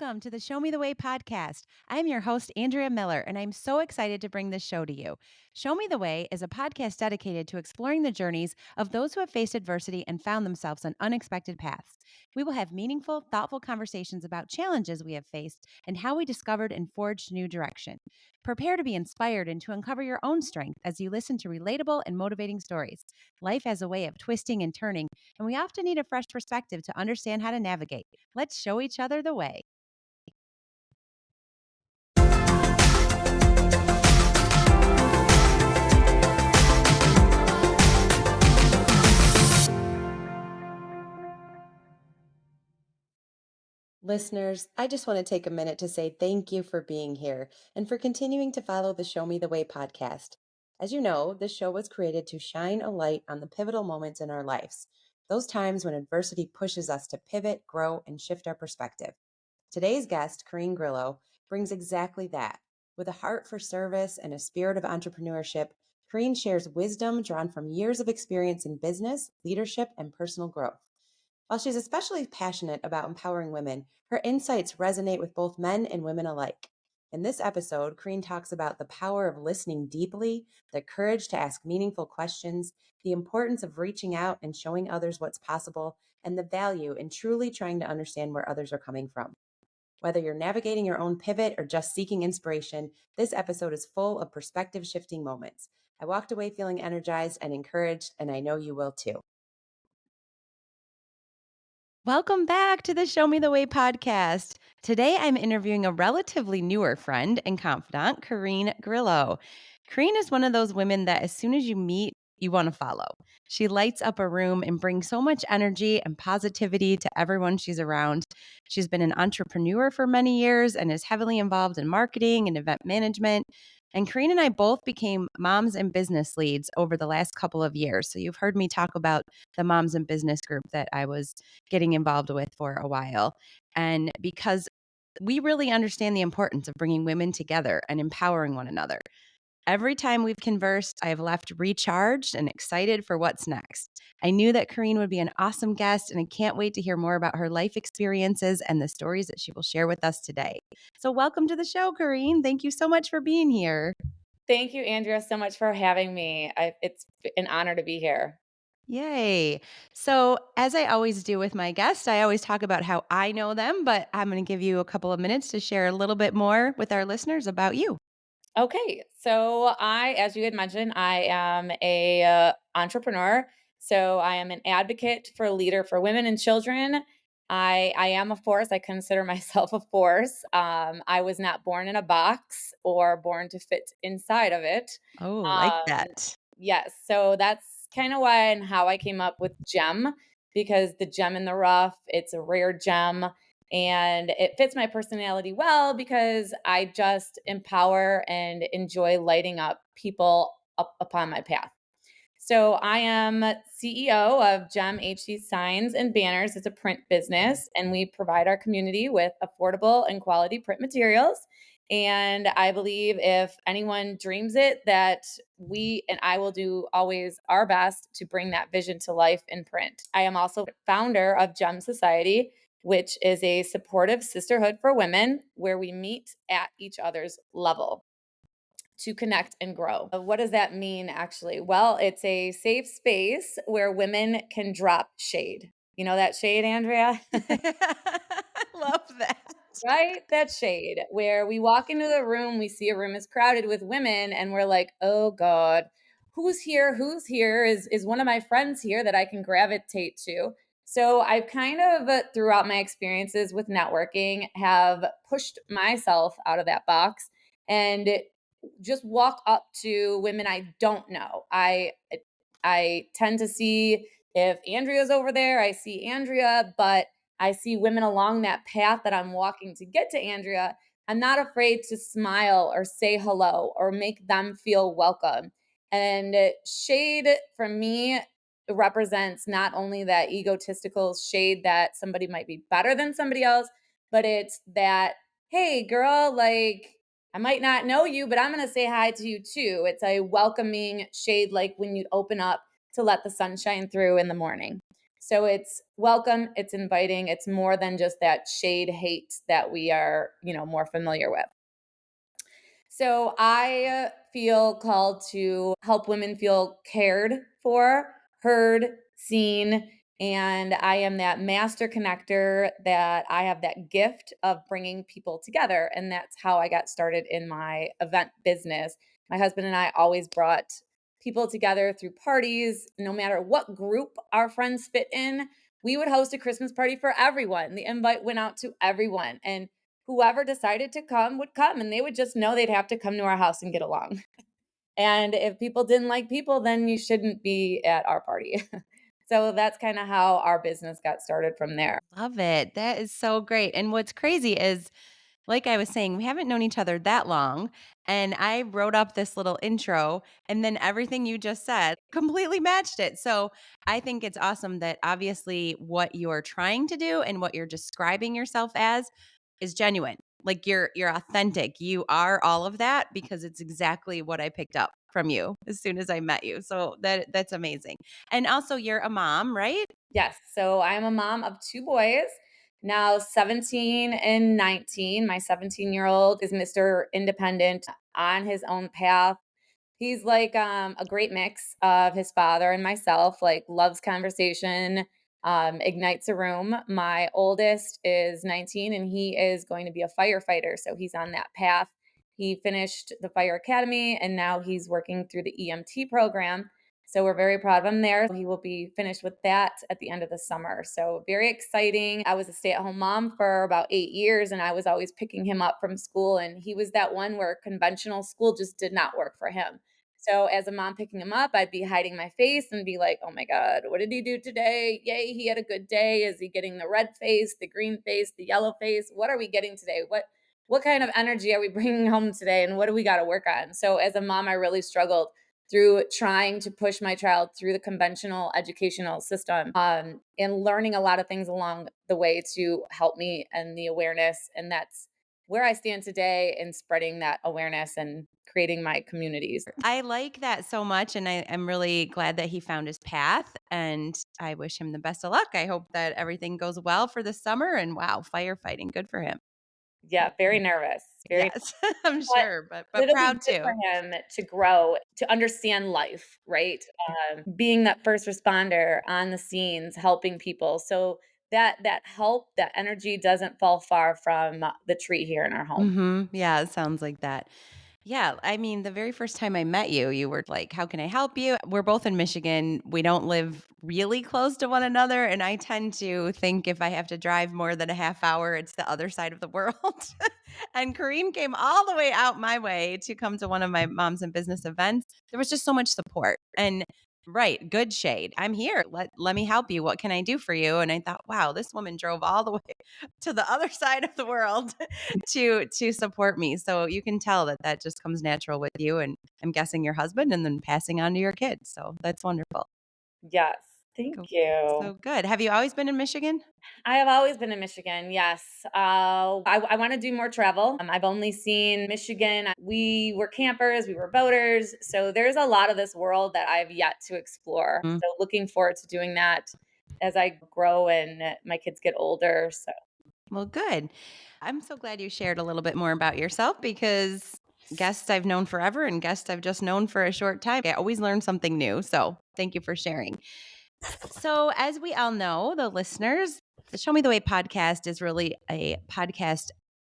Welcome to the Show Me the Way podcast. I am your host, Andrea Miller, and I'm so excited to bring this show to you. Show Me the Way is a podcast dedicated to exploring the journeys of those who have faced adversity and found themselves on unexpected paths. We will have meaningful, thoughtful conversations about challenges we have faced and how we discovered and forged new direction. Prepare to be inspired and to uncover your own strength as you listen to relatable and motivating stories. Life has a way of twisting and turning, and we often need a fresh perspective to understand how to navigate. Let's show each other the way. Listeners, I just want to take a minute to say thank you for being here and for continuing to follow the Show Me the Way podcast. As you know, this show was created to shine a light on the pivotal moments in our lives, those times when adversity pushes us to pivot, grow, and shift our perspective. Today's guest, Corene Grillo, brings exactly that. With a heart for service and a spirit of entrepreneurship, Corene shares wisdom drawn from years of experience in business, leadership, and personal growth. While she's especially passionate about empowering women, her insights resonate with both men and women alike. In this episode, Corene talks about the power of listening deeply, the courage to ask meaningful questions, the importance of reaching out and showing others what's possible, and the value in truly trying to understand where others are coming from. Whether you're navigating your own pivot or just seeking inspiration, this episode is full of perspective shifting moments. I walked away feeling energized and encouraged, and I know you will too. Welcome back to the Show Me the Way podcast. Today I'm interviewing a relatively newer friend and confidant, Corene Grillo. Corene is one of those women that as soon as you meet, you want to follow. She lights up a room and brings so much energy and positivity to everyone she's around. She's been an entrepreneur for many years and is heavily involved in marketing and event management. And Corene and I both became moms and business leads over the last couple of years. So you've heard me talk about the moms and business group that I was getting involved with for a while. And because we really understand the importance of bringing women together and empowering one another. Every time we've conversed, I have left recharged and excited for what's next. I knew that Corene would be an awesome guest, and I can't wait to hear more about her life experiences and the stories that she will share with us today. So, welcome to the show, Corene. Thank you so much for being here. Thank you, Andrea, so much for having me. It's an honor to be here. Yay. So, as I always do with my guests, I always talk about how I know them, but I'm going to give you a couple of minutes to share a little bit more with our listeners about you. Okay, so as you had mentioned, I am a entrepreneur. So I am an advocate for a leader for women and children. I am a force. I consider myself a force. I was not born in a box or born to fit inside of it. Oh, like Um, that. yes, so that's kind of why and how I came up with gem, because the gem in the rough, it's a rare gem and it fits my personality well because I just empower and enjoy lighting up people up upon my path. So I am CEO of Gem HD Signs and Banners. It's a print business, and we provide our community with affordable and quality print materials. And I believe if anyone dreams it, that we and I will do always our best to bring that vision to life in print. I am also founder of Gem Society, which is a supportive sisterhood for women where we meet at each other's level to connect and grow. What does that mean, actually? Well, it's a safe space where women can drop shade. You know that shade, Andrea? Love that. Right? That shade where we walk into the room, we see a room is crowded with women, and we're like, oh God, who's here? Who's here? Is one of my friends here that I can gravitate to? So I've kind of, throughout my experiences with networking, have pushed myself out of that box and just walk up to women I don't know. I tend to see if Andrea's over there, I see Andrea, but I see women along that path that I'm walking to get to Andrea. I'm not afraid to smile or say hello or make them feel welcome. And shade for me represents not only that egotistical shade that somebody might be better than somebody else, but it's that, hey, girl, like, I might not know you, but I'm going to say hi to you too. It's a welcoming shade, like when you open up to let the sun shine through in the morning. So it's welcome, it's inviting, it's more than just that shade hate that we are, more familiar with. So I feel called to help women feel cared for, heard, seen, and I am that master connector, that I have that gift of bringing people together. And that's how I got started in my event business. My husband and I always brought people together through parties, no matter what group our friends fit in. We would host a Christmas party for everyone. The invite went out to everyone. And whoever decided to come would come, and they would just know they'd have to come to our house and get along. And if people didn't like people, then you shouldn't be at our party. So that's kind of how our business got started from there. Love it. That is so great. And what's crazy is, like I was saying, we haven't known each other that long. And I wrote up this little intro, and then everything you just said completely matched it. So I think it's awesome that obviously what you're trying to do and what you're describing yourself as is genuine. Like you're authentic. You are all of that because it's exactly what I picked up from you as soon as I met you. So that's amazing. And also you're a mom, right? Yes. So I'm a mom of two boys, now 17 and 19. My 17-year-old is Mr. Independent, on his own path. He's like a great mix of his father and myself, like loves conversation, ignites a room. My oldest is 19 and he is going to be a firefighter. So he's on that path. He finished the fire academy and now he's working through the EMT program. So we're very proud of him there. He will be finished with that at the end of the summer. So very exciting. I was a stay-at-home mom for about 8 years and I was always picking him up from school. And he was that one where conventional school just did not work for him. So as a mom picking him up, I'd be hiding my face and be like, "Oh my God, what did he do today? Yay, he had a good day. Is he getting the red face, the green face, the yellow face? What are we getting today? What kind of energy are we bringing home today and what do we got to work on?" So as a mom, I really struggled through trying to push my child through the conventional educational system, and learning a lot of things along the way to help me and the awareness. And that's where I stand today in spreading that awareness and creating my communities. I like that so much, and I'm really glad that he found his path, and I wish him the best of luck. I hope that everything goes well for the summer, and wow, firefighting, good for him. Yeah, very nervous, very, Yes, I'm but sure, but it'll be proud good for too. him to grow, to understand life, right? Being that first responder on the scenes, helping people. So that help, that energy doesn't fall far from the tree here in our home. Mhm, yeah, it sounds like that. Yeah, I mean, the very first time I met you, you were like, "How can I help you?" We're both in Michigan. We don't live really close to one another, and I tend to think if I have to drive more than a half hour, it's the other side of the world. And Kareem came all the way out my way to come to one of my moms and business events. There was just so much support and right, good shade. I'm here. Let me help you. What can I do for you? And I thought, wow, this woman drove all the way to the other side of the world to support me. So you can tell that that just comes natural with you, and I'm guessing your husband, and then passing on to your kids. So that's wonderful. Yes. Thank Cool. you. So good. Have you always been in Michigan? I have always been in Michigan. Yes. I want to do more travel. I've only seen Michigan. We were campers, we were boaters. So there's a lot of this world that I've yet to explore. Mm, So looking forward to doing that as I grow and my kids get older. So, well, good. I'm so glad you shared a little bit more about yourself because guests I've known forever and guests I've just known for a short time, I always learn something new. So thank you for sharing. So, as we all know, the listeners, the Show Me the Way podcast is really a podcast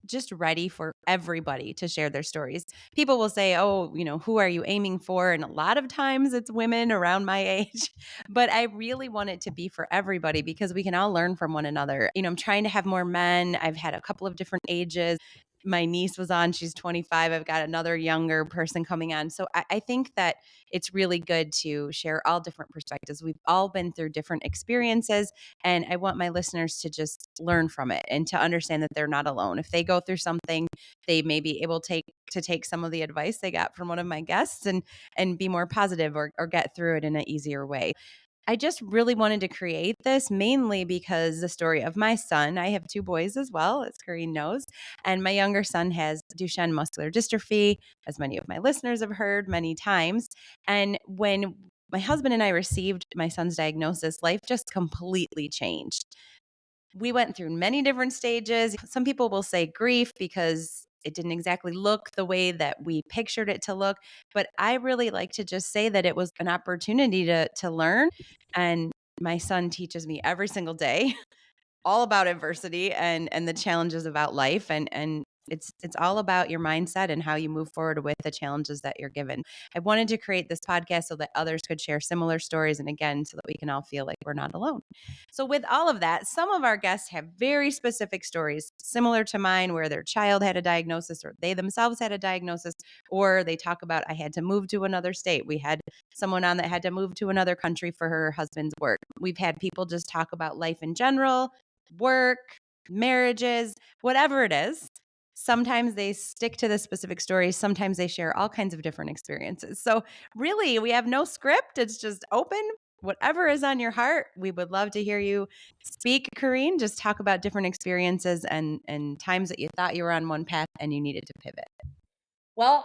just ready for everybody to share their stories. People will say, "Oh, who are you aiming for?" And a lot of times it's women around my age. But I really want it to be for everybody because we can all learn from one another. I'm trying to have more men. I've had a couple of different ages. My niece was on, she's 25. I've got another younger person coming on. So I think that it's really good to share all different perspectives. We've all been through different experiences, and I want my listeners to just learn from it and to understand that they're not alone. If they go through something, they may be able to take some of the advice they got from one of my guests and be more positive or get through it in an easier way. I just really wanted to create this mainly because the story of my son, I have two boys as well, as Corene knows, and my younger son has Duchenne muscular dystrophy, as many of my listeners have heard many times. And when my husband and I received my son's diagnosis, life just completely changed. We went through many different stages. Some people will say grief because it didn't exactly look the way that we pictured it to look. But I really like to just say that it was an opportunity to learn. And my son teaches me every single day all about adversity and the challenges about life and it's all about your mindset and how you move forward with the challenges that you're given. I wanted to create this podcast so that others could share similar stories and again so that we can all feel like we're not alone. So with all of that, some of our guests have very specific stories similar to mine where their child had a diagnosis or they themselves had a diagnosis, or they talk about I had to move to another state. We had someone on that had to move to another country for her husband's work. We've had people just talk about life in general, work, marriages, whatever it is. Sometimes they stick to the specific stories. Sometimes they share all kinds of different experiences. So, really, we have no script. It's just open. Whatever is on your heart, we would love to hear you speak, Corene. Just talk about different experiences and times that you thought you were on one path and you needed to pivot. Well,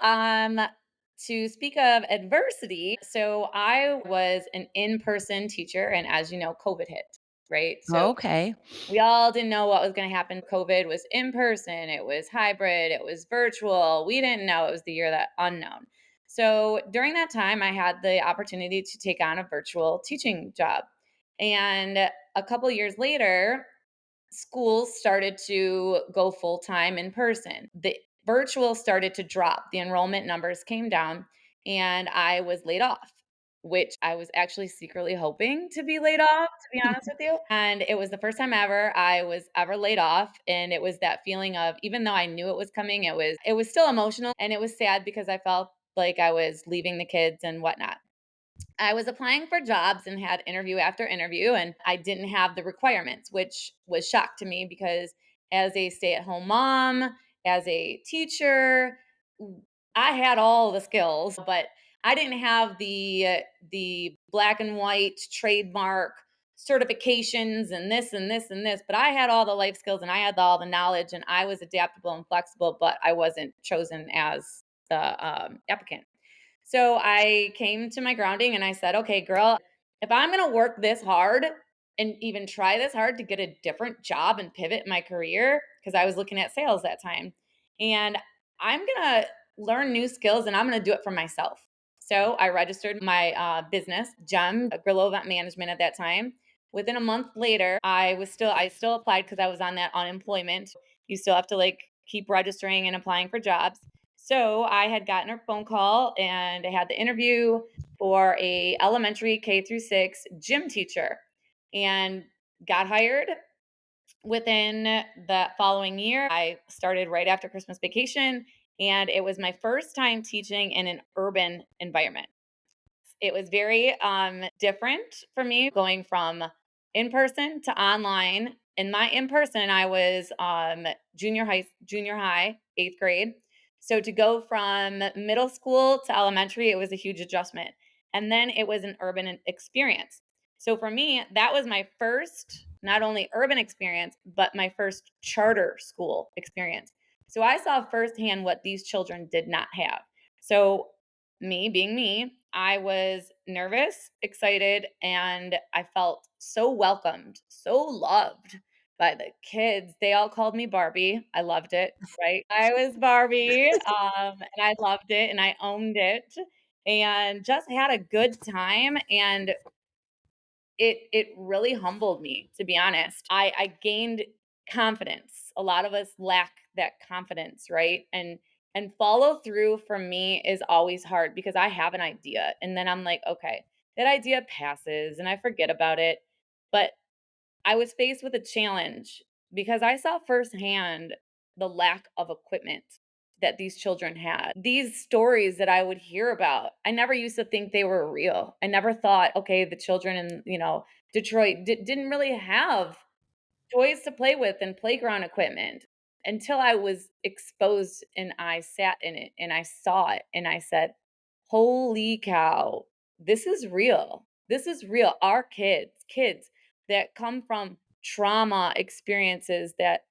to speak of adversity, so I was an in-person teacher, and as you know, COVID hit, right? So Okay. we all didn't know what was going to happen. COVID was in person, it was hybrid, it was virtual. We didn't know. It was the year that unknown. So during that time, I had the opportunity to take on a virtual teaching job. And a couple years later, schools started to go full time in person. The virtual started to drop. The enrollment numbers came down, and I was laid off, which I was actually secretly hoping to be laid off, to be honest with you. And it was the first time ever I was ever laid off. And it was that feeling of, even though I knew it was coming, it was still emotional and it was sad because I felt like I was leaving the kids and whatnot. I was applying for jobs and had interview after interview, and I didn't have the requirements, which was shock to me because as a stay at home mom, as a teacher, I had all the skills, but I didn't have the black and white trademark certifications and this and this and this, but I had all the life skills and I had all the knowledge and I was adaptable and flexible, but I wasn't chosen as the applicant. So I came to my grounding and I said, okay, girl, if I'm going to work this hard and even try this hard to get a different job and pivot my career, because I was looking at sales that time, and I'm going to learn new skills and I'm going to do it for myself. So I registered my business, Gem Grillo Event Management at that time. Within a month later, I still applied because I was on that unemployment. You still have to like keep registering and applying for jobs. So I had gotten a phone call and I had the interview for a elementary K through 6 gym teacher and got hired. Within the following year, I started right after Christmas vacation and it was my first time teaching in an urban environment. It was very different for me going from in person to online. In my in person, I was junior high, 8th grade. So to go from middle school to elementary, it was a huge adjustment. And then it was an urban experience. So for me, that was my first not only urban experience, but my first charter school experience. So I saw firsthand what these children did not have. So me being me, I was nervous, excited, and I felt so welcomed, so loved by the kids. They all called me Barbie. I loved it, right? I was Barbie, and I loved it, and I owned it, and just had a good time. And it really humbled me, to be honest. I gained confidence. A lot of us lack that confidence, right? And follow through for me is always hard because I have an idea and then I'm like, okay, that idea passes and I forget about it. But I was faced with a challenge because I saw firsthand the lack of equipment that these children had. These stories that I would hear about, I never used to think they were real. I never thought, okay, the children in, Detroit didn't really have toys to play with and playground equipment until I was exposed and I sat in it and I saw it and I said, holy cow, this is real. This is real. Our kids that come from trauma experiences that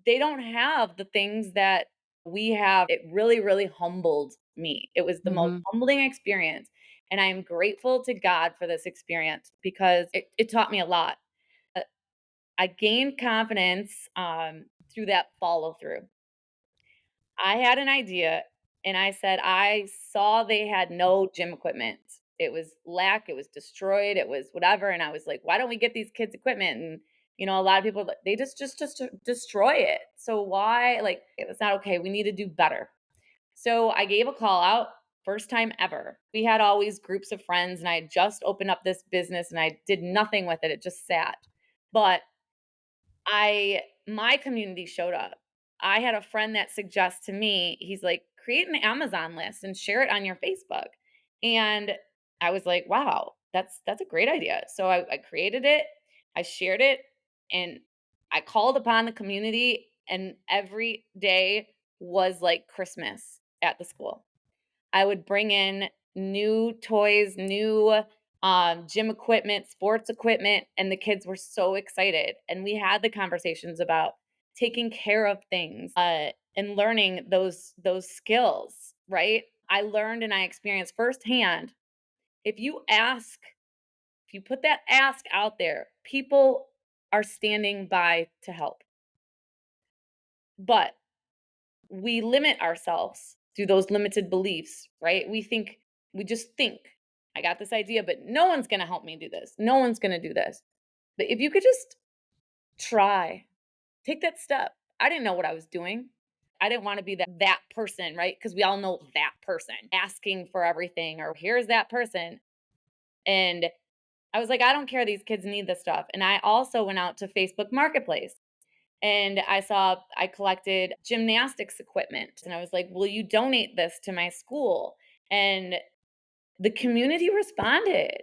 they don't have the things that It really, really humbled me. It was the most Mhm. humbling experience, and I am grateful to God for this experience because it taught me a lot. Uh, I gained confidence, through that follow through. I had an idea and I said, I saw they had no gym equipment. It was destroyed, it was whatever. And I was like, why don't we get these kids equipment? And a lot of people they just destroy it. So why it was not okay. We need to do better. So I gave a call out, first time ever. We had always groups of friends and I had just opened up this business and I did nothing with it. It just sat. But I my community showed up. I had a friend that suggests to me, he's like, create an Amazon list and share it on your Facebook. And I was like, wow, that's a great idea. So I created it, I shared it, and I called upon the community, and every day was like Christmas at the school. I would bring in new toys, new gym equipment, sports equipment, and the kids were so excited. And we had the conversations about taking care of things and learning those skills. Right? I learned and I experienced firsthand. If you ask, if you put that ask out there, people are standing by to help. But we limit ourselves through those limited beliefs, right? We just think, I got this idea, but no one's going to help me do this. No one's going to do this. But if you could just try, take that step. I didn't know what I was doing. I didn't want to be that person, right? Because we all know that person asking for everything or here's that person. And I was like, I don't care. These kids need this stuff. And I also went out to Facebook Marketplace and I collected gymnastics equipment and I was like, "Will you donate this to my school?" And the community responded.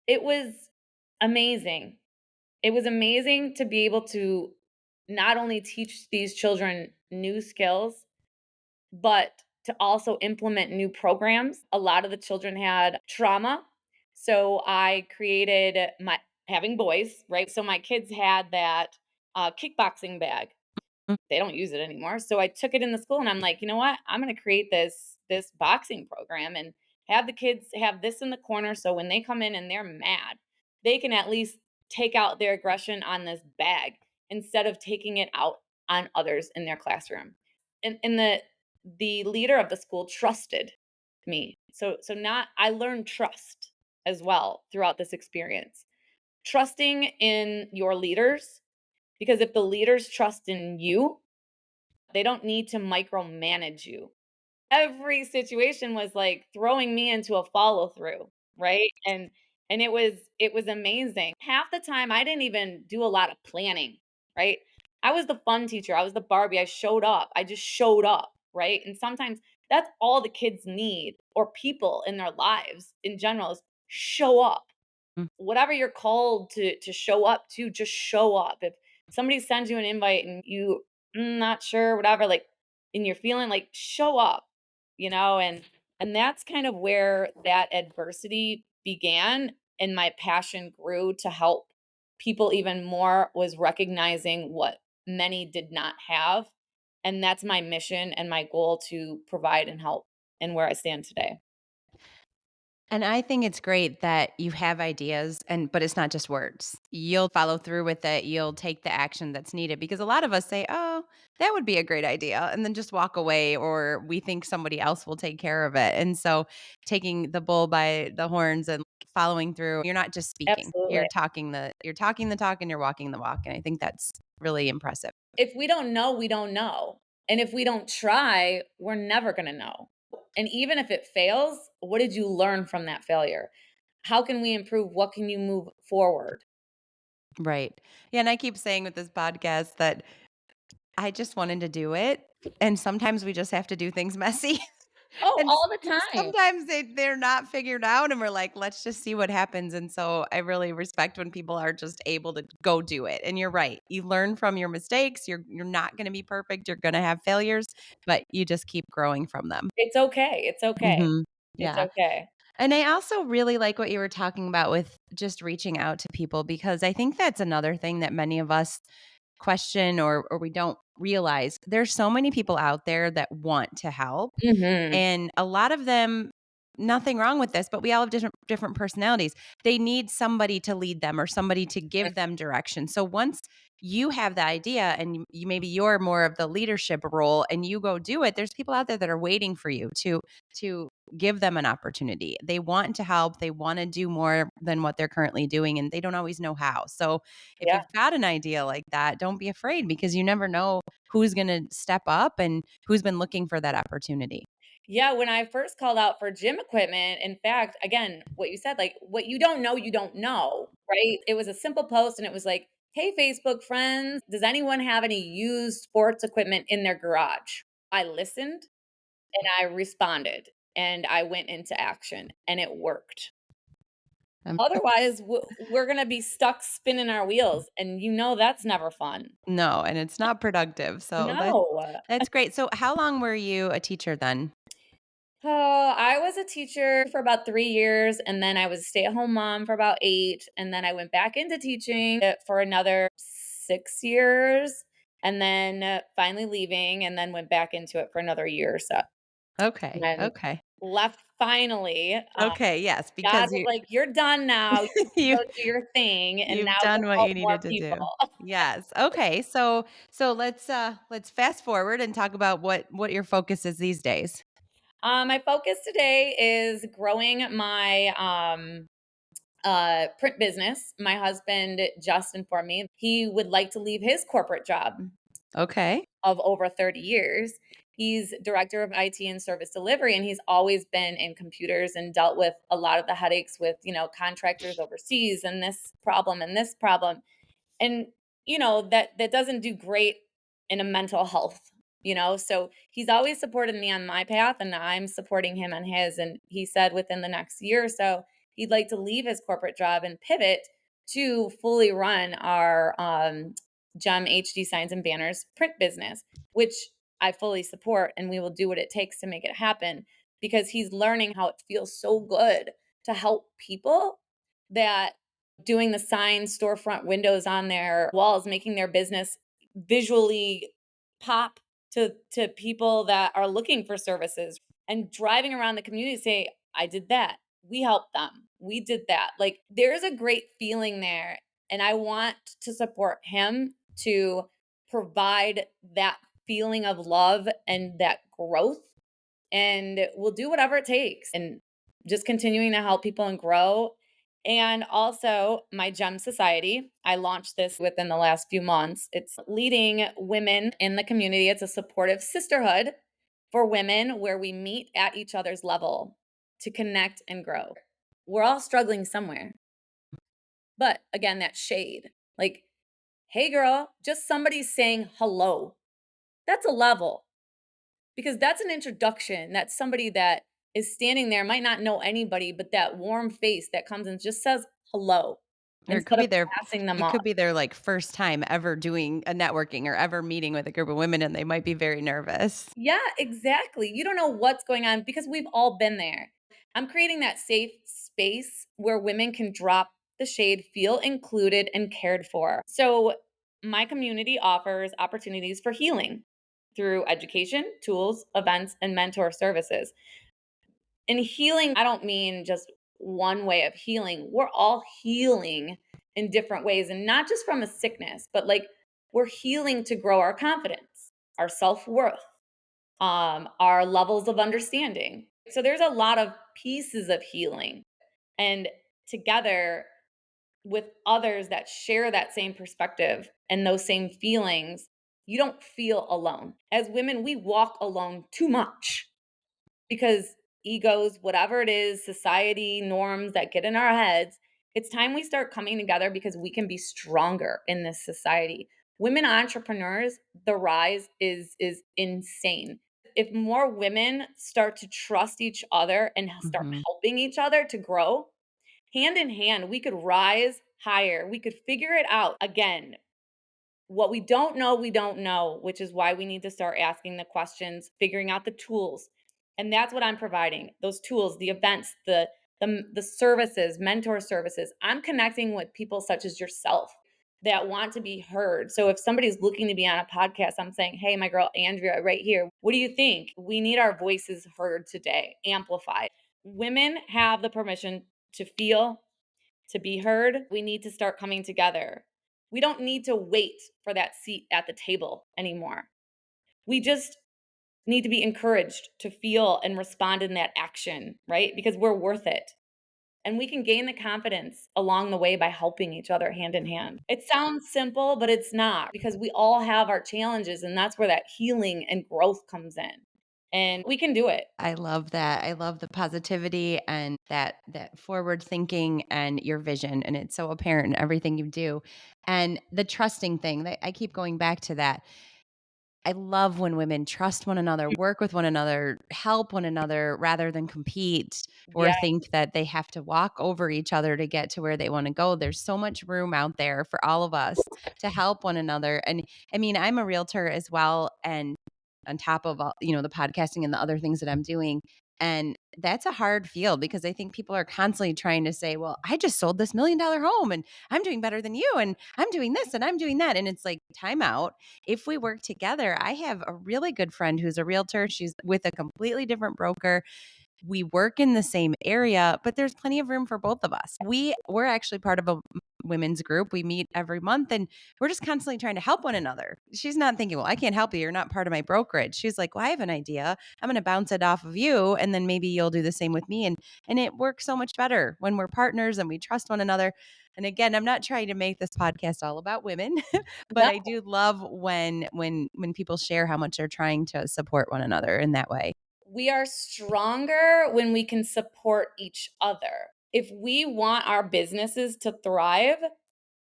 It was amazing. It was amazing to be able to not only teach these children new skills, but to also implement new programs. A lot of the children had trauma. So I created my having boys, right? So my kids had that kickboxing bag. They don't use it anymore. So I took it in the school and I'm like, you know what? I'm going to create this boxing program and have the kids have this in the corner so when they come in and they're mad, they can at least take out their aggression on this bag instead of taking it out on others in their classroom. And the leader of the school trusted me. So not I learned trust as well throughout this experience. Trusting in your leaders because if the leaders trust in you, they don't need to micromanage you. Every situation was like throwing me into a follow through, right? And it was amazing. Half the time I didn't even do a lot of planning, right? I was the fun teacher. I was the Barbie. I showed up. I just showed up, right? And sometimes that's all the kids need or people in their lives in general is show up Mm. whatever you're called to show up to, just show up. If somebody sends you an invite and you not sure, whatever, like, and you're feeling like show up, and that's kind of where that adversity began and my passion grew to help people even more was recognizing what many did not have. And that's my mission and my goal to provide and help and where I stand today. And I think it's great that you have ideas but it's not just words. You'll follow through with it. You'll take the action that's needed because a lot of us say, "Oh, that would be a great idea," and then just walk away or we think somebody else will take care of it. And so taking the bull by the horns and following through, you're not just speaking. Absolutely. You're talking the talk and you're walking the walk, and I think that's really impressive. If we don't know, we don't know. And if we don't try, we're never going to know. And even if it fails, what did you learn from that failure? How can we improve? What can you move forward? Right. Yeah, and I keep saying with this podcast that I just wanted to do it, and sometimes we just have to do things messy. Oh, And all the time. sometimes they're not figured out, and we're like, "Let's just see what happens," and so I really respect when people are just able to go do it, and you're right. You learn from your mistakes, you're not gonna be perfect, you're gonna have failures, but you just keep growing from them. It's okay. It's okay. Mhm. It's Yeah. okay. And I also really like what you were talking about with just reaching out to people because I think that's another thing that many of us question or we don't realize there's so many people out there that want to help, Mhm. and a lot of them, nothing wrong with this, but we all have different personalities. They need somebody to lead them or somebody to give them direction. So once you have the idea and you maybe you're more of the leadership role and you go do it, there's people out there that are waiting for you to give them an opportunity. They want to help, they want to do more than what they're currently doing and they don't always know how. So if Yeah. you've got an idea like that, don't be afraid because you never know who's going to step up and who's been looking for that opportunity. Yeah, when I first called out for gym equipment, in fact, again, what you said, like, what you don't know, right? It was a simple post and it was like, "Hey, Facebook friends, does anyone have any used sports equipment in their garage?" I listened and I responded and I went into action and it worked. Um, Otherwise, we're going to be stuck spinning our wheels and that's never fun. no, and it's not productive. So No. that's great. So how long were you a teacher then? Oh, I was a teacher for about 3 years, and then I was a stay-at-home mom for about 8, and then I went back into teaching, for another 6 years, and then, finally leaving, and then went back into it for another year or so, and Okay. then Okay. left finally. Okay. Yes, God because was like, "You're done now. You can you go do your thing, and now you've go done what help you more needed to people." do. Yes. Okay. So let's fast forward and talk about what your focus is these days. My focus today is growing my, print business. My husband just informed me he would like to leave his corporate job Okay. of over 30 years. He's director of IT and service delivery, and he's always been in computers and dealt with a lot of the headaches with, contractors overseas and this problem and this problem. And that doesn't do great in a mental health, so he's always supported me on my path and I'm supporting him on his, and he said within the next year or so he'd like to leave his corporate job and pivot to fully run our gem HD signs and banners print business, which I fully support, and we will do what it takes to make it happen because he's learning how it feels so good to help people, that doing the signs, storefront windows on their walls, making their business visually pop to people that are looking for services, and driving around the community say, "I did that. We helped them. We did that." Like, there's a great feeling there, and I want to support him to provide that feeling of love and that growth, and we'll do whatever it takes, and just continuing to help people and grow. And also my gem society, I launched this within the last few months. It's leading women in the community. It's a supportive sisterhood for women where we meet at each other's level to connect and grow. We're all struggling somewhere, but again, that shade, like, "Hey girl," just somebody saying hello, that's a level, because that's an introduction. That's somebody that is standing there, might not know anybody, but that warm face that comes and just says hello Or it could instead be of their passing them it off. could be their, like, first time ever doing a networking or ever meeting with a group of women, and they might be very nervous. Yeah, exactly. You don't know what's going on because we've all been there. I'm creating that safe space where women can drop the shade, feel included and cared for. So, my community offers opportunities for healing through education, tools, events, and mentor services. In healing, I don't mean just one way of healing. We're all healing in different ways, and not just from a sickness, but like, we're healing to grow our confidence, our self worth, our levels of understanding. So there's a lot of pieces of healing, and together with others that share that same perspective and those same feelings, you don't feel alone. As women, we walk alone too much because egos, whatever it is, society norms that get in our heads, it's time we start coming together because we can be stronger in this society. Women entrepreneurs, the rise is insane. If more women start to trust each other and start Mhm. helping each other to grow, hand in hand, we could rise higher. We could figure it out. Again, what we don't know, which is why we need to start asking the questions, figuring out the tools. And that's what I'm providing. Those tools, the events, the services, mentor services. I'm connecting with people such as yourself. that want to be heard. So if somebody's looking to be on a podcast, I'm saying, hey, my girl Andrea, right here, what do you think? We need our voices heard today, amplified. Women have the permission to feel, to be heard. We need to start coming together. We don't need to wait for that seat at the table anymore. We just need to be encouraged to feel and respond in that action, right? Because we're worth it. And we can gain the confidence along the way by helping each other hand in hand. It sounds simple, but it's not because we all have our challenges. And that's where that healing and growth comes in. And we can do it. I love that. I love the positivity and that forward thinking and your vision, and it's so apparent in everything you do. And the trusting thing, that I keep going back to that. I love when women trust one another, work with one another, help one another rather than compete or Yeah, think that they have to walk over each other to get to where they want to go. There's so much room out there for all of us to help one another. And I mean, I'm a realtor as well, and on top of all, the podcasting and the other things that I'm doing. And that's a hard field because I think people are constantly trying to say, well, I just sold this $1 million home and I'm doing better than you and I'm doing this and I'm doing that. And it's like, time out. If we work together, I have a really good friend who's a realtor. She's with a completely different broker. We work in the same area, but there's plenty of room for both of us. We're actually part of a women's group. We meet every month and we're just constantly trying to help one another. She's not thinking, well, I can't help you. You're not part of my brokerage. She's like, well, I have an idea. I'm going to bounce it off of you. And then maybe you'll do the same with me. And it works so much better when we're partners and we trust one another. And again, I'm not trying to make this podcast all about women, but no, I do love when people share how much they're trying to support one another in that way. we are stronger when we can support each other. If we want our businesses to thrive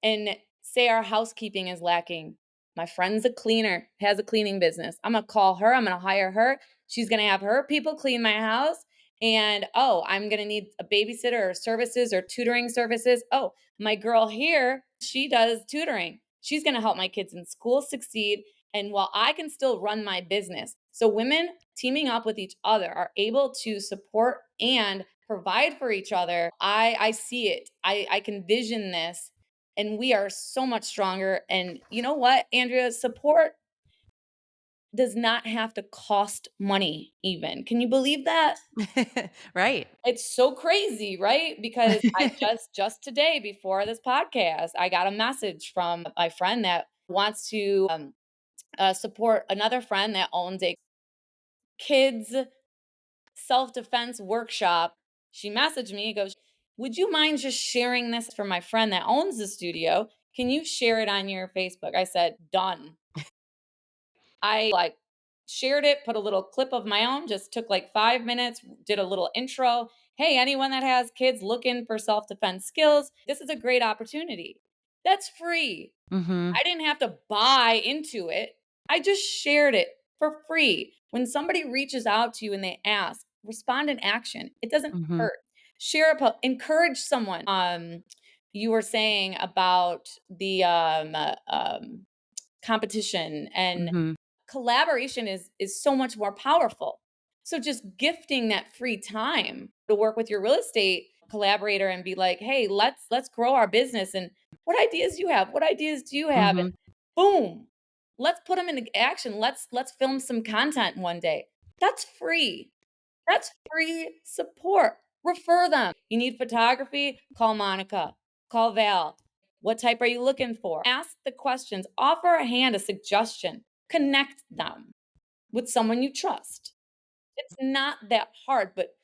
and say our housekeeping is lacking, my friend's a cleaner, has a cleaning business. I'm going to call her, I'm going to hire her. She's going to have her people clean my house. And oh, I'm going to need a babysitter or services or tutoring services. Oh, my girl here, she does tutoring. She's going to help my kids in school succeed. And while I can still run my business, so women teaming up with each other are able to support and provide for each other. I see it. I can vision this, and we are so much stronger. And you know what, Andrea? Support does not have to cost money, even. Can you believe that? Right. It's so crazy, right? Because I just today before this podcast, I got a message from my friend that wants to support another friend that owns a kids self-defense workshop. She messaged me, goes, would you mind just sharing this for my friend that owns the studio? Can you share it on your Facebook? I said, done. I like shared it, put a little clip of my own, just took like 5 minutes, did a little intro. Hey, anyone that has kids looking for self defense skills, this is a great opportunity. That's free. Mhm. I didn't have to buy into it. I just shared it for free. When somebody reaches out to you and they ask, respond in action. It doesn't Mhm. hurt. Share a post, encourage someone. You were saying about the competition and Mhm. collaboration is so much more powerful. So just gifting that free time to work with your real estate collaborator and be like, "Hey, let's grow our business and what ideas do you have? What ideas do you have?" And Mhm. boom. Let's put them into action. Let's film some content one day. That's free. That's free support. Refer them. You need photography? Call Monica. Call Val. What type are you looking for? Ask the questions. Offer a hand, a suggestion. Connect them with someone you trust. It's not that hard, but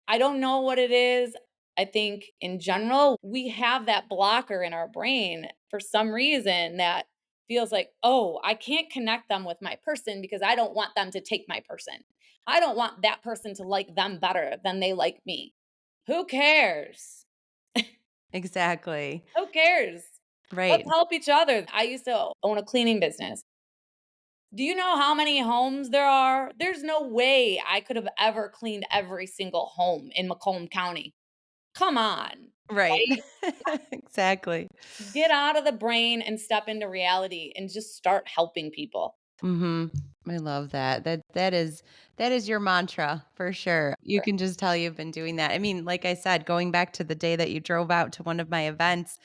I don't know what it is. I think in general, we have that blocker in our brain for some reason that feels like, oh, I can't connect them with my person because I don't want them to take my person. I don't want that person to like them better than they like me. Who cares? Exactly. Who cares? Let's Right. help each other. I used to own a cleaning business. Do you know how many homes there are? There's no way I could have ever cleaned every single home in Macomb County. Come on, Right. right? Exactly. Get out of the brain and step into reality and just start helping people. Mhm. I love that. That is your mantra for sure. You can just tell you've been doing that. I mean, like I said, going back to the day that you drove out to one of my events,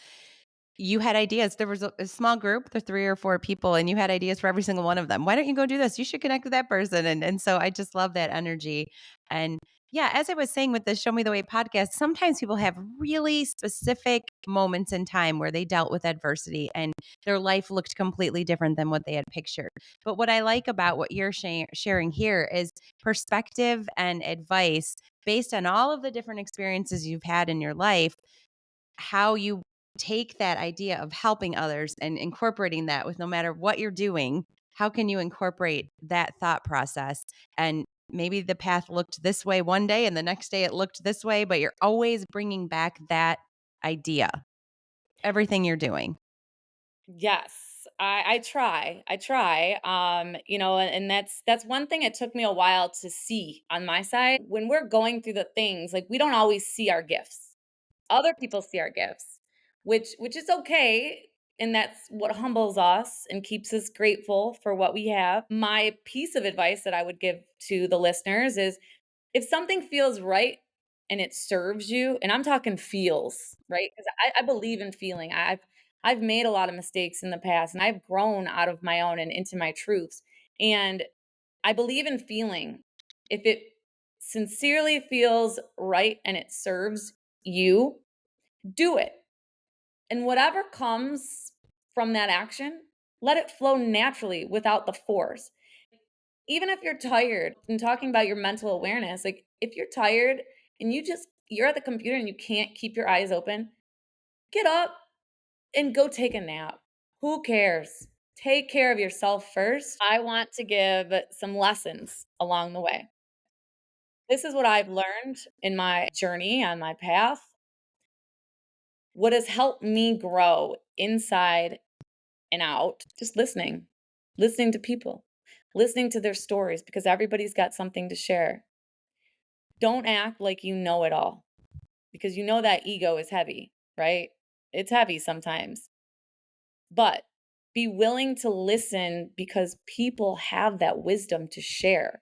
you had ideas. There was a small group, the 3 or 4 people, and you had ideas for every single one of them. "Why don't you go do this? You should connect with that person." And so I just love that energy. And yeah, as I was saying with the Show Me the Way podcast, sometimes people have really specific moments in time where they dealt with adversity and their life looked completely different than what they had pictured. But what I like about what you're sharing here is perspective and advice based on all of the different experiences you've had in your life, how you take that idea of helping others and incorporating that with no matter what you're doing, how can you incorporate that thought process? And maybe the path looked this way one day and the next day it looked this way, but you're always bringing back that idea, everything you're doing. Yes, I try. I try. And that's one thing it took me a while to see on my side. When we're going through the things, like we don't always see our gifts. Other people see our gifts, which is okay. And that's what humbles us and keeps us grateful for what we have. My piece of advice that I would give to the listeners is if something feels right and it serves you, and I'm talking feels, right? Because I believe in feeling. I've made a lot of mistakes in the past and I've grown out of my own and into my truths. And I believe in feeling. If it sincerely feels right and it serves you, do it. And whatever comes from that action, let it flow naturally without the force. Even if you're tired and talking about your mental awareness, like if you're tired and you're at the computer and you can't keep your eyes open, get up and go take a nap. Who cares? Take care of yourself first. I want to give some lessons along the way. This is what I've learned in my journey on my path. What has helped me grow inside and out, just listening to people, listening to their stories because everybody's got something to share. Don't act like you know it all because you know that ego is heavy, right? It's heavy sometimes, but be willing to listen because people have that wisdom to share.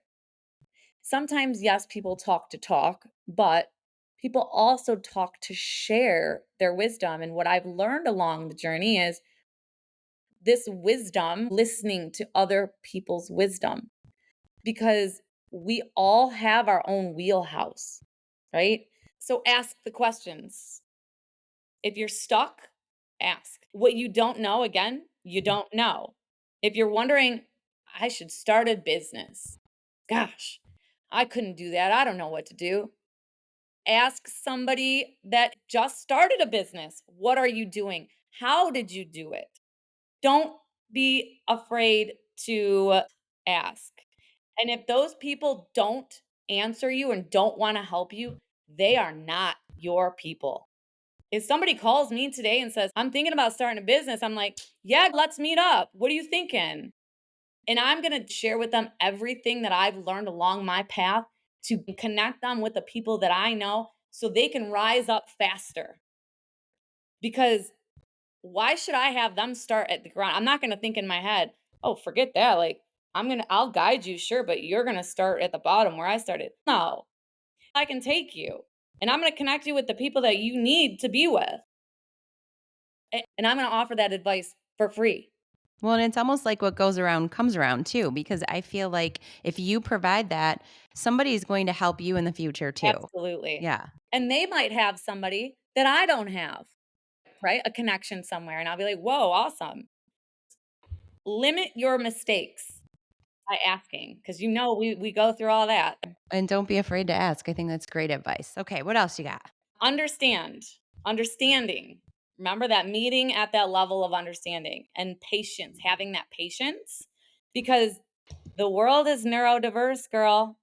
Sometimes, yes, people talk to talk, but people also talk to share their wisdom. And what I've learned along the journey is this wisdom, listening to other people's wisdom, because we all have our own wheelhouse, right? So ask the questions. If you're stuck, ask. What you don't know, again, you don't know. If you're wondering, I should start a business. Gosh, I couldn't do that. I don't know what to do. Ask somebody that just started a business. What are you doing? How did you do it? Don't be afraid to ask. And if those people don't answer you and don't want to help you, they are not your people. If somebody calls me today and says, I'm thinking about starting a business, I'm like, yeah, let's meet up. What are you thinking? And I'm going to share with them everything that I've learned along my path to connect them with the people that I know so they can rise up faster. Because why should I have them start at the ground? I'm not going to think in my head, oh, forget that. Like, I'll guide you, sure, but you're going to start at the bottom where I started. No, I can take you and I'm going to connect you with the people that you need to be with. And I'm going to offer that advice for free. Well, and it's almost like what goes around comes around too, because I feel like if you provide that, somebody's going to help you in the future too. Absolutely. Yeah. And they might have somebody that I don't have, right? A connection somewhere. And I'll be like, whoa, awesome. Limit your mistakes by asking because we go through all that. And don't be afraid to ask. I think that's great advice. Okay, what else you got? Understanding. Remember that meeting at that level of understanding and patience, having that patience because the world is neurodiverse, girl.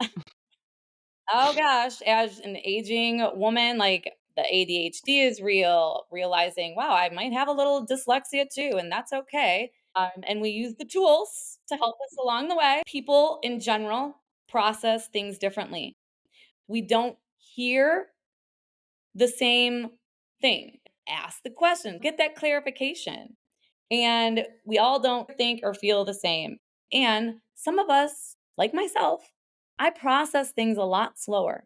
Oh gosh, as an aging woman, like the ADHD is real, realizing, wow, I might have a little dyslexia too, and that's okay. And we use the tools to help us along the way. People in general process things differently. We don't hear the same thing. Ask the question, get that clarification. And we all don't think or feel the same. And some of us, like myself, I process things a lot slower.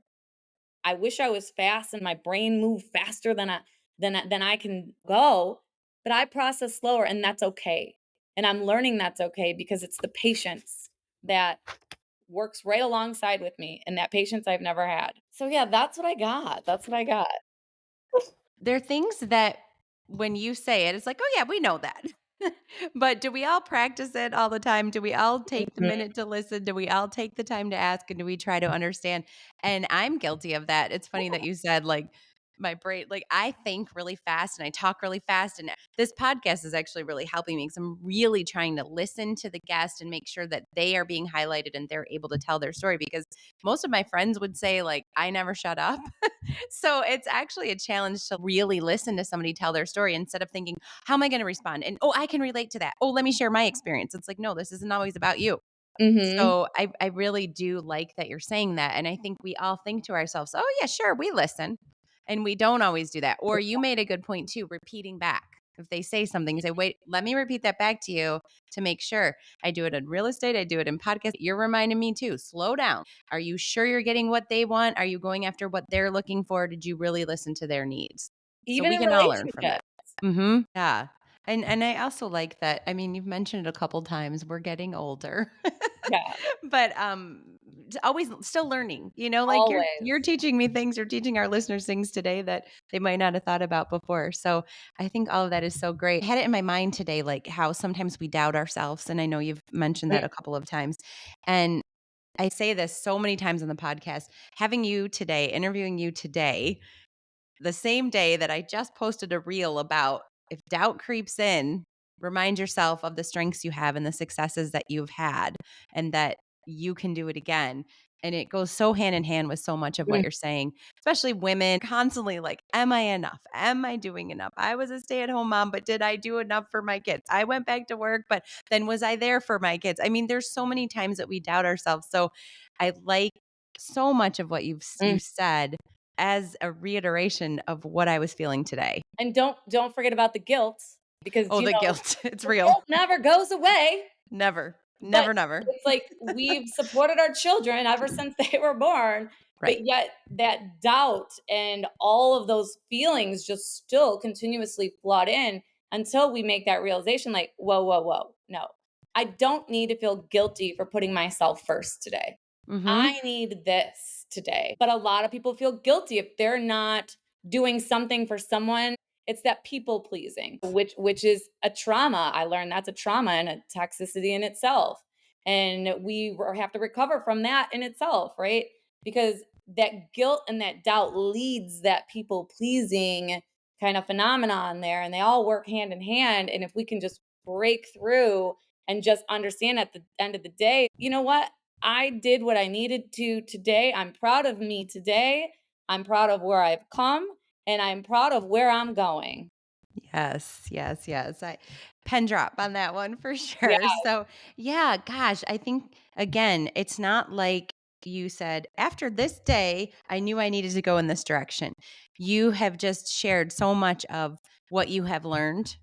I wish I was fast and my brain moved faster than I can go. but I process slower and that's okay. And I'm learning that's okay because it's the patience that works right alongside with me and that patience I've never had. So yeah, that's what I got. That's what I got. There are things that when you say it, it's like, "Oh, yeah, we know that." But do we all practice it all the time? Do we all take the Mhm. minute to listen? Do we all take the time to ask, and do we try to understand? And I'm guilty of that. It's funny that you said, like, my brain like, I think really fast and I talk really fast, and this podcast is actually really helping me because 'cause I'm really trying to listen to the guest and make sure that they are being highlighted and they're able to tell their story because most of my friends would say, like, "I never shut up." So it's actually a challenge to really listen to somebody tell their story instead of thinking, how am I going to respond? And oh, I can relate to that. Oh, let me share my experience. It's like, no, this isn't always about you. Mhm. So I really do like that you're saying that. And I think we all think to ourselves, oh, yeah, sure, we listen. And we don't always do that. Or you made a good point too, repeating back. If they say something, say, wait, let me repeat that back to you to make sure. I do it in real estate. I do it in podcast. You're reminding me too. Slow down. Are you sure you're getting what they want? Are you going after what they're looking for? Did you really listen to their needs? So Even we in can all learn from that. relationships. Yeah. And I also like that. I mean, you've mentioned it a couple times. We're getting older. Yeah, But always still learning, like you're always. teaching me things, you're teaching our listeners things today that they might not have thought about before. So I think all of that is so great. I had it in my mind today, like how sometimes we doubt ourselves. And I know you've mentioned Mm, that a couple of times. And I say this so many times on the podcast, having you today, interviewing you today the same day that I just posted a reel about if doubt creeps in, remind yourself of the strengths you have and the successes that you've had and that you can do it again. And it goes so hand in hand with so much of what mm, you're saying, especially women constantly like, am I enough? Am I doing enough? I was a stay at home mom, but did I do enough for my kids? I went back to work, but then was I there for my kids? I mean, there's so many times that we doubt ourselves. So I like so much of what you mm. said as a reiteration of what I was feeling today. And don't forget about the guilt because, Oh, the guilt. It's the real. guilt never goes away. Never. But Never, never. it's like we've supported our children ever since they were born, Right. but yet that doubt and all of those feelings just still continuously flood in until we make that realization like, whoa, whoa, whoa. No, I don't need to feel guilty for putting myself first today. Mhm. I need this today. But a lot of people feel guilty if they're not doing something for someone. It's that people pleasing, which is a trauma. I learned that's a trauma and a toxicity in itself. And have to recover from that in itself, right? Because that guilt and that doubt leads that people pleasing kind of phenomenon there. And they all work hand in hand. And if we can just break through and just understand at the end of the day, you know what? I did what I needed to today. I'm proud of me today. I'm proud of where I've come and I'm proud of where I'm going. Yes, yes, yes. I pen drop on that one for Yeah. sure. So, yeah, gosh, I think again, it's not like you said, after this day, I knew I needed to go in this direction. You have just shared so much of what you have learned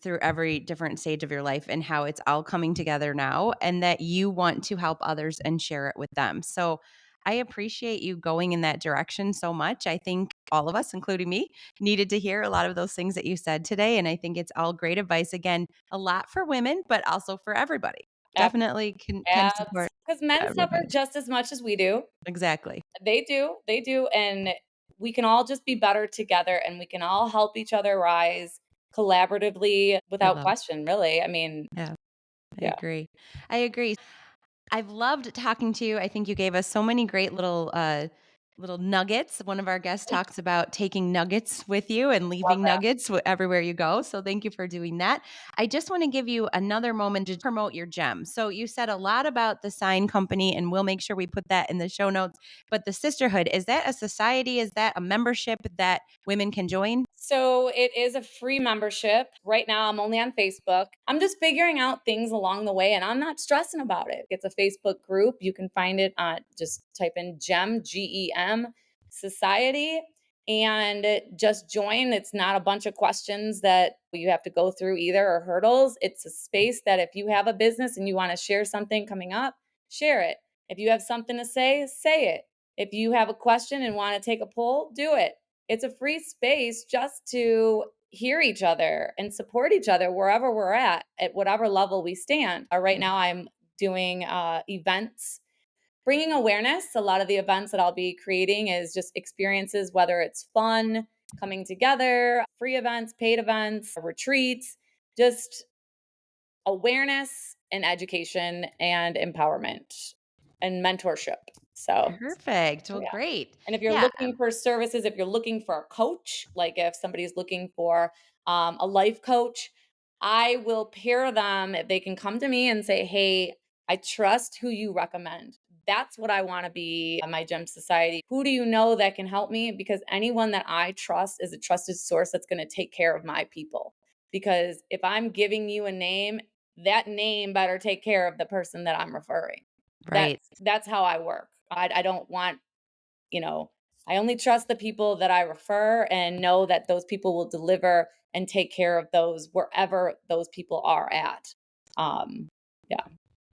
through every different stage of your life and how it's all coming together now and that you want to help others and share it with them. So I appreciate you going in that direction so much. I think all of us, including me, needed to hear a lot of those things that you said today. And I think it's all great advice. Again, a lot for women, but also for everybody. Definitely can support Because men suffer everybody. just as much as we do. Exactly. They do. They do. And we can all just be better together and we can all help each other rise collaboratively I without love it. question, really. I mean, Yeah, I yeah. agree. I agree. I've loved talking to you. I think you gave us so many great little nuggets. One of our guests talks about taking nuggets with you and Love leaving that. nuggets everywhere you go. So thank you for doing that. I just want to give you another moment to promote your gem. So you said a lot about the sign company, and we'll make sure we put that in the show notes. But the sisterhood, is that a society? Is that a membership that women can join? So it is a free membership. Right now, I'm only on Facebook. I'm just figuring out things along the way and I'm not stressing about it. It's a Facebook group. You can find it on just type in GEM, GEM Society, and just join. It's not a bunch of questions that you have to go through either or hurdles. It's a space that if you have a business and you want to share something coming up, share it. If you have something to say it. If you have a question and want to take a poll, do it. It's a free space just to hear each other and support each other wherever we're at whatever level we stand. Right now, I'm doing events, bringing awareness. A lot of the events that I'll be creating is just experiences, whether it's fun, coming together, free events, paid events, retreats, just awareness and education and empowerment and mentorship. So, Perfect. Well, yeah. great. And if you're Yeah. looking for services, if you're looking for a coach, like if somebody's looking for a life coach, I will pair them. If they can come to me and say, "Hey, I trust who you recommend." That's what I want to be at my gym society. Who do you know that can help me? Because anyone that I trust is a trusted source that's going to take care of my people. Because if I'm giving you a name, that name better take care of the person that I'm referring. Right. That's how I work. I don't want, you know, I only trust the people that I refer and know that those people will deliver and take care of those wherever those people are at. Yeah.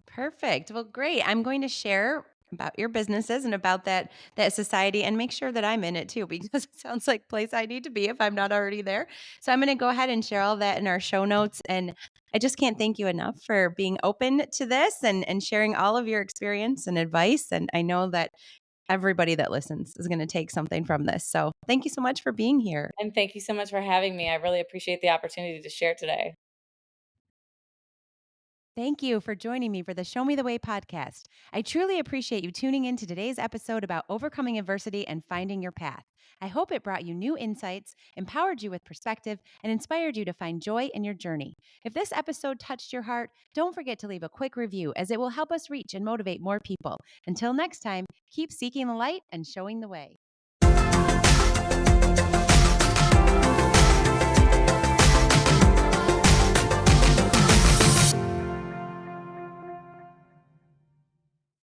Perfect. Well, great. I'm going to share about your businesses and about that society and make sure that I'm in it too because it sounds like a place I need to be if I'm not already there. So I'm going to go ahead and share all that in our show notes and I just can't thank you enough for being open to this and sharing all of your experience and advice and I know that everybody that listens is going to take something from this. So, thank you so much for being here. And thank you so much for having me. I really appreciate the opportunity to share today. Thank you for joining me for the Show Me the Way podcast. I truly appreciate you tuning in to today's episode about overcoming adversity and finding your path. I hope it brought you new insights, empowered you with perspective, and inspired you to find joy in your journey. If this episode touched your heart, don't forget to leave a quick review as it will help us reach and motivate more people. Until next time, keep seeking the light and showing the way.